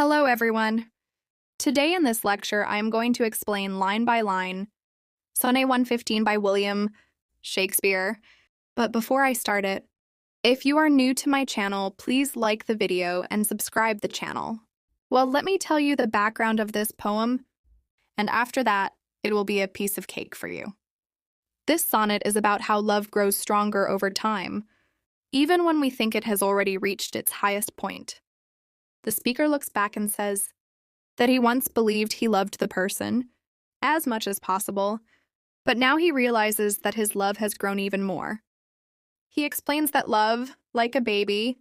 Hello, everyone. Today in this lecture, I am going to explain line by line Sonnet 115 by William Shakespeare. But before I start it, if you are new to my channel, please like the video and subscribe the channel. Well, let me tell you the background of this poem, and after that, it will be a piece of cake for you. This sonnet is about how love grows stronger over time, even when we think it has already reached its highest point. The speaker looks back and says that he once believed he loved the person as much as possible, but now he realizes that his love has grown even more. He explains that love, like a baby,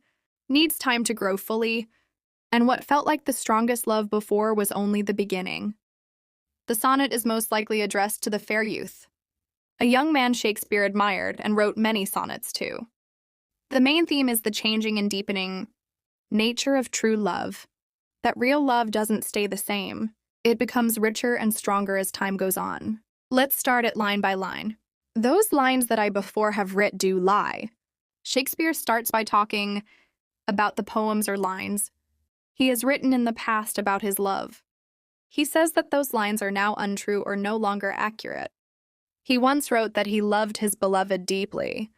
needs time to grow fully, and what felt like the strongest love before was only the beginning. The sonnet is most likely addressed to the fair youth, a young man Shakespeare admired and wrote many sonnets to. The main theme is the changing and deepening nature of true love, that real love doesn't stay the same. It becomes richer and stronger as time goes on. Let's start at line by line. Those lines that I before have writ do lie. Shakespeare starts by talking about the poems or lines he has written in the past about his love. He says that those lines are now untrue or no longer accurate. He once wrote that he loved his beloved deeply,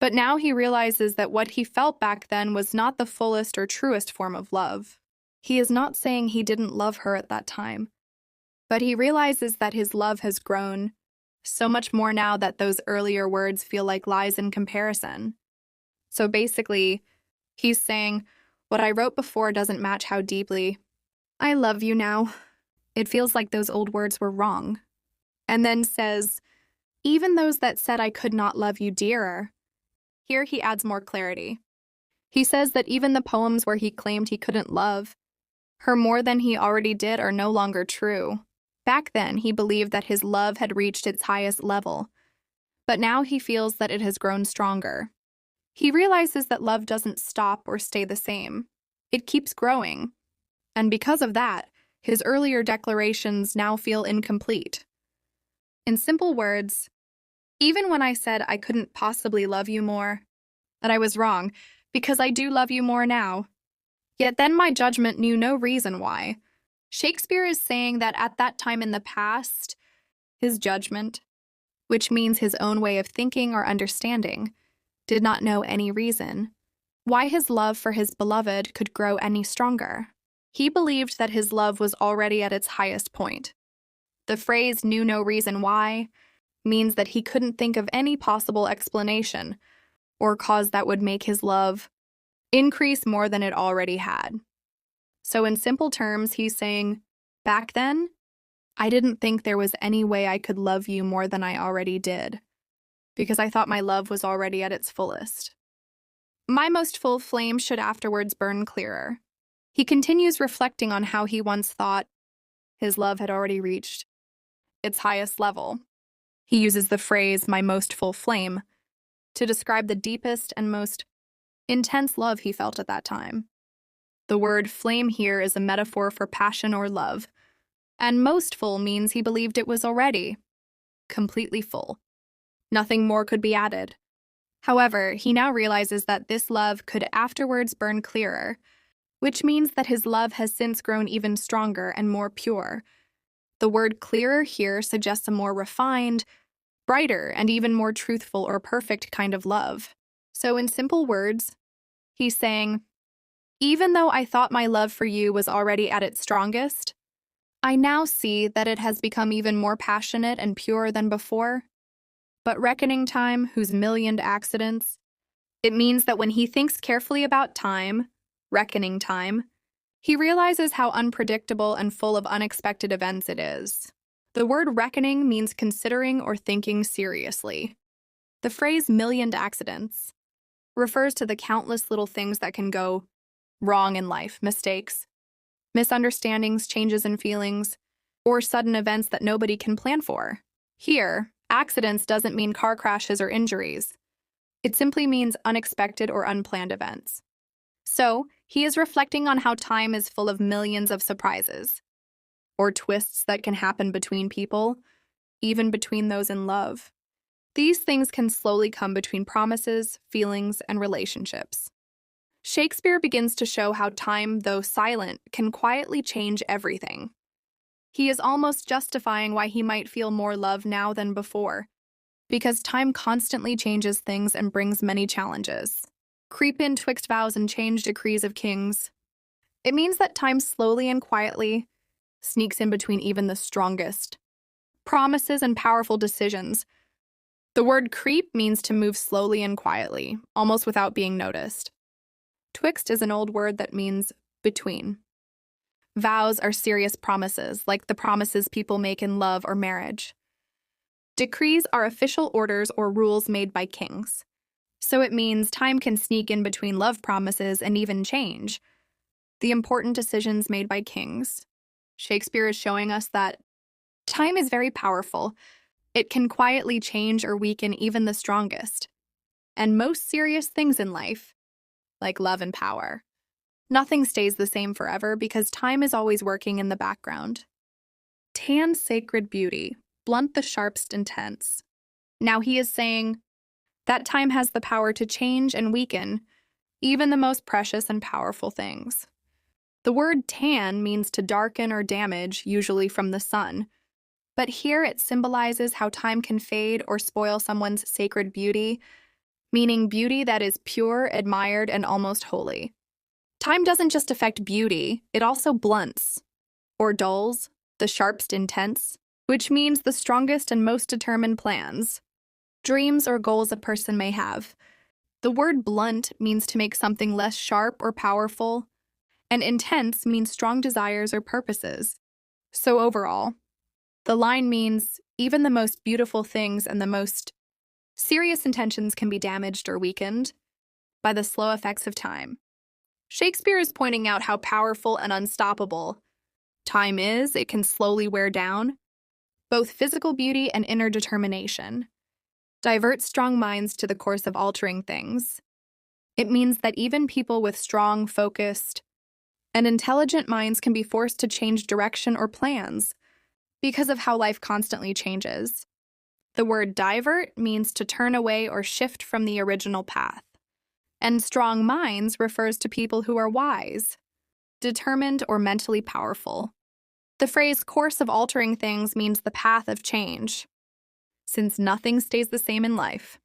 but now he realizes that what he felt back then was not the fullest or truest form of love. He is not saying he didn't love her at that time, but he realizes that his love has grown so much more now that those earlier words feel like lies in comparison. So basically, he's saying, what I wrote before doesn't match how deeply I love you now. It feels like those old words were wrong. And then says, even those that said I could not love you dearer. Here he adds more clarity. He says that even the poems where he claimed he couldn't love her more than he already did are no longer true. Back then, he believed that his love had reached its highest level, but now he feels that it has grown stronger. He realizes that love doesn't stop or stay the same. It keeps growing, and because of that, his earlier declarations now feel incomplete. In simple words, even when I said I couldn't possibly love you more, that I was wrong, because I do love you more now. Yet then my judgment knew no reason why. Shakespeare is saying that at that time in the past, his judgment, which means his own way of thinking or understanding, did not know any reason why his love for his beloved could grow any stronger. He believed that his love was already at its highest point. The phrase knew no reason why means that he couldn't think of any possible explanation or cause that would make his love increase more than it already had. So in simple terms, he's saying, back then, I didn't think there was any way I could love you more than I already did, because I thought my love was already at its fullest. My most full flame should afterwards burn clearer. He continues reflecting on how he once thought his love had already reached its highest level. He uses the phrase, my most full flame, to describe the deepest and most intense love he felt at that time. The word flame here is a metaphor for passion or love, and most full means he believed it was already completely full. Nothing more could be added. However, he now realizes that this love could afterwards burn clearer, which means that his love has since grown even stronger and more pure. The word clearer here suggests a more refined, brighter, and even more truthful or perfect kind of love. So in simple words, he's saying, even though I thought my love for you was already at its strongest, I now see that it has become even more passionate and pure than before. But reckoning time, whose millioned accidents, it means that when he thinks carefully about time, reckoning time, he realizes how unpredictable and full of unexpected events it is. The word reckoning means considering or thinking seriously. The phrase millioned accidents refers to the countless little things that can go wrong in life, mistakes, misunderstandings, changes in feelings, or sudden events that nobody can plan for. Here, accidents doesn't mean car crashes or injuries. It simply means unexpected or unplanned events. So, he is reflecting on how time is full of millions of surprises, or twists that can happen between people, even between those in love. These things can slowly come between promises, feelings, and relationships. Shakespeare begins to show how time, though silent, can quietly change everything. He is almost justifying why he might feel more love now than before, because time constantly changes things and brings many challenges. Creep in twixt vows and change decrees of kings. It means that time slowly and quietly sneaks in between even the strongest promises and powerful decisions. The word creep means to move slowly and quietly, almost without being noticed. Twixt is an old word that means between. Vows are serious promises, like the promises people make in love or marriage. Decrees are official orders or rules made by kings. So it means time can sneak in between love promises and even change the important decisions made by kings. Shakespeare is showing us that time is very powerful. It can quietly change or weaken even the strongest and most serious things in life, like love and power. Nothing stays the same forever because time is always working in the background. Tan sacred beauty, blunt the sharpest intents. Now he is saying that time has the power to change and weaken even the most precious and powerful things. The word tan means to darken or damage, usually from the sun. But here it symbolizes how time can fade or spoil someone's sacred beauty, meaning beauty that is pure, admired, and almost holy. Time doesn't just affect beauty, it also blunts, or dulls, the sharpest intents, which means the strongest and most determined plans, dreams, or goals a person may have. The word blunt means to make something less sharp or powerful, and intense means strong desires or purposes. So overall, the line means even the most beautiful things and the most serious intentions can be damaged or weakened by the slow effects of time. Shakespeare is pointing out how powerful and unstoppable time is. It can slowly wear down both physical beauty and inner determination, divert strong minds to the course of altering things. It means that even people with strong, focused, and intelligent minds can be forced to change direction or plans because of how life constantly changes. The word divert means to turn away or shift from the original path. And strong minds refers to people who are wise, determined, or mentally powerful. The phrase course of altering things means the path of change, since nothing stays the same in life.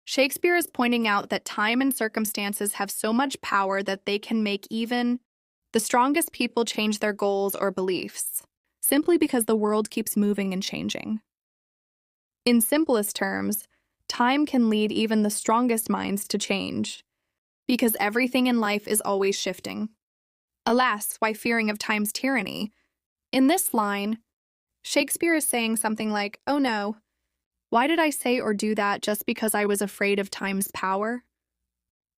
Shakespeare is pointing out that time and circumstances have so much power that they can make even the strongest people change their goals or beliefs, simply because the world keeps moving and changing. In simplest terms, time can lead even the strongest minds to change, because everything in life is always shifting. Alas, why fearing of time's tyranny? In this line, Shakespeare is saying something like, "Oh no, why did I say or do that just because I was afraid of time's power?"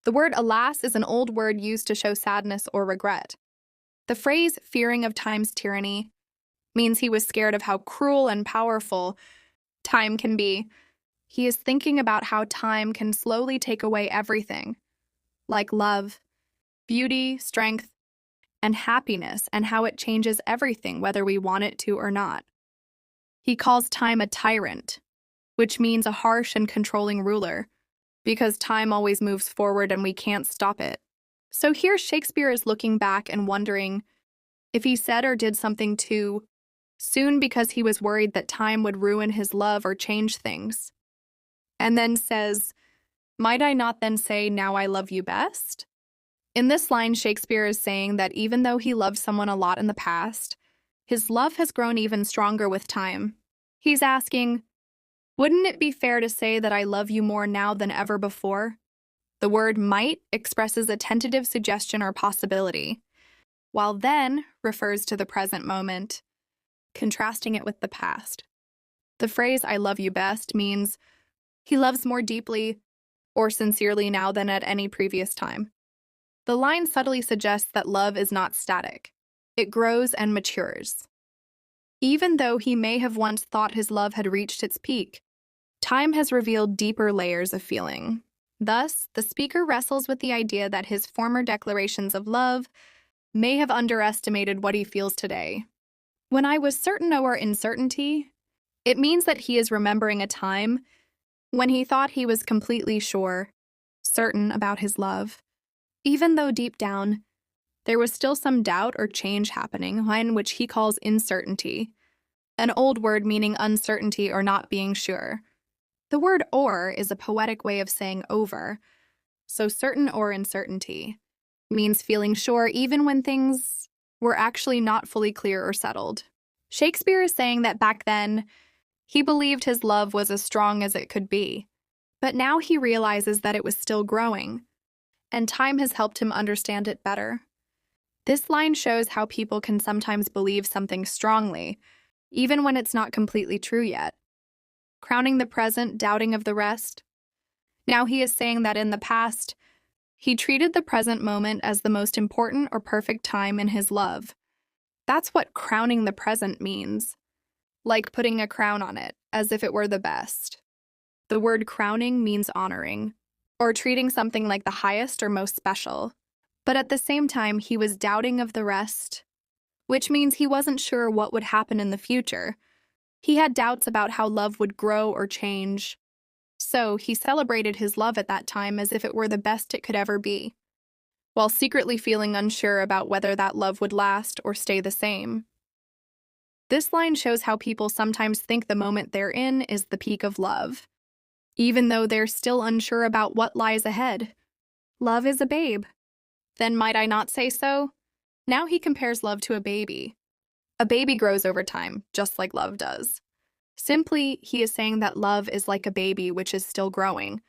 The word alas is an old word used to show sadness or regret. The phrase fearing of time's tyranny means he was scared of how cruel and powerful time can be. He is thinking about how time can slowly take away everything, like love, beauty, strength, and happiness, and how it changes everything whether we want it to or not. He calls time a tyrant, which means a harsh and controlling ruler, because time always moves forward and we can't stop it. So here Shakespeare is looking back and wondering if he said or did something too soon because he was worried that time would ruin his love or change things. And then says, "Might I not then say, 'Now I love you best'?" In this line, Shakespeare is saying that even though he loved someone a lot in the past, his love has grown even stronger with time. He's asking, wouldn't it be fair to say that I love you more now than ever before? The word might expresses a tentative suggestion or possibility, while then refers to the present moment, contrasting it with the past. The phrase "I love you best" means he loves more deeply or sincerely now than at any previous time. The line subtly suggests that love is not static. It grows and matures. Even though he may have once thought his love had reached its peak, time has revealed deeper layers of feeling. Thus, the speaker wrestles with the idea that his former declarations of love may have underestimated what he feels today. When I was certain or uncertainty, it means that he is remembering a time when he thought he was completely sure, certain about his love. even though deep down there was still some doubt or change happening, a line which he calls uncertainty, an old word meaning uncertainty or not being sure. The word or is a poetic way of saying over, so certain or uncertainty means feeling sure even when things were actually not fully clear or settled. Shakespeare is saying that back then, he believed his love was as strong as it could be, but now he realizes that it was still growing, and time has helped him understand it better. This line shows how people can sometimes believe something strongly, even when it's not completely true yet. Crowning the present, doubting of the rest. Now he is saying that in the past, he treated the present moment as the most important or perfect time in his love. That's what crowning the present means, like putting a crown on it, as if it were the best. The word crowning means honoring, or treating something like the highest or most special. But at the same time, he was doubting of the rest, which means he wasn't sure what would happen in the future. He had doubts about how love would grow or change. So he celebrated his love at that time as if it were the best it could ever be, while secretly feeling unsure about whether that love would last or stay the same. This line shows how people sometimes think the moment they're in is the peak of love, even though they're still unsure about what lies ahead. Love is a babe. Then might I not say so? Now he compares love to a baby. A baby grows over time, just like love does. Simply, he is saying that love is like a baby which is still growing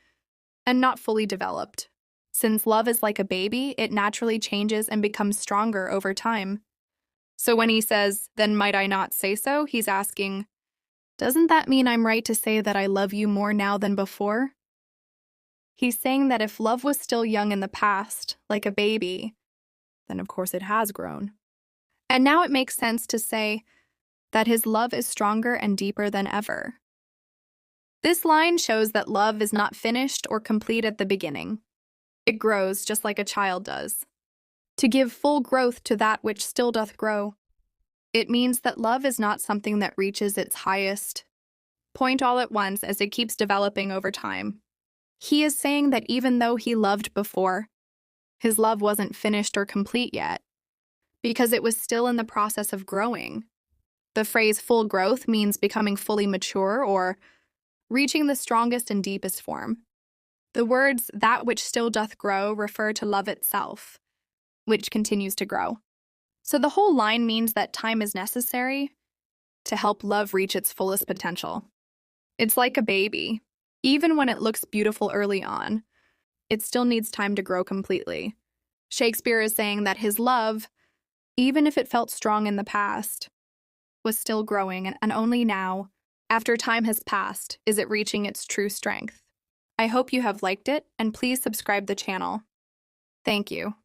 and not fully developed. Since love is like a baby, it naturally changes and becomes stronger over time. So when he says, then might I not say so, he's asking, doesn't that mean I'm right to say that I love you more now than before? He's saying that if love was still young in the past, like a baby, then of course it has grown. And now it makes sense to say that his love is stronger and deeper than ever. This line shows that love is not finished or complete at the beginning. It grows just like a child does. To give full growth to that which still doth grow. It means that love is not something that reaches its highest point all at once as it keeps developing over time. He is saying that even though he loved before, his love wasn't finished or complete yet, because it was still in the process of growing. The phrase full growth means becoming fully mature or reaching the strongest and deepest form. The words that which still doth grow refer to love itself, which continues to grow. So the whole line means that time is necessary to help love reach its fullest potential. It's like a baby. Even when it looks beautiful early on, it still needs time to grow completely. Shakespeare is saying that his love, even if it felt strong in the past, was still growing, and only now, after time has passed, is it reaching its true strength. I hope you have liked it, and please subscribe the channel. Thank you.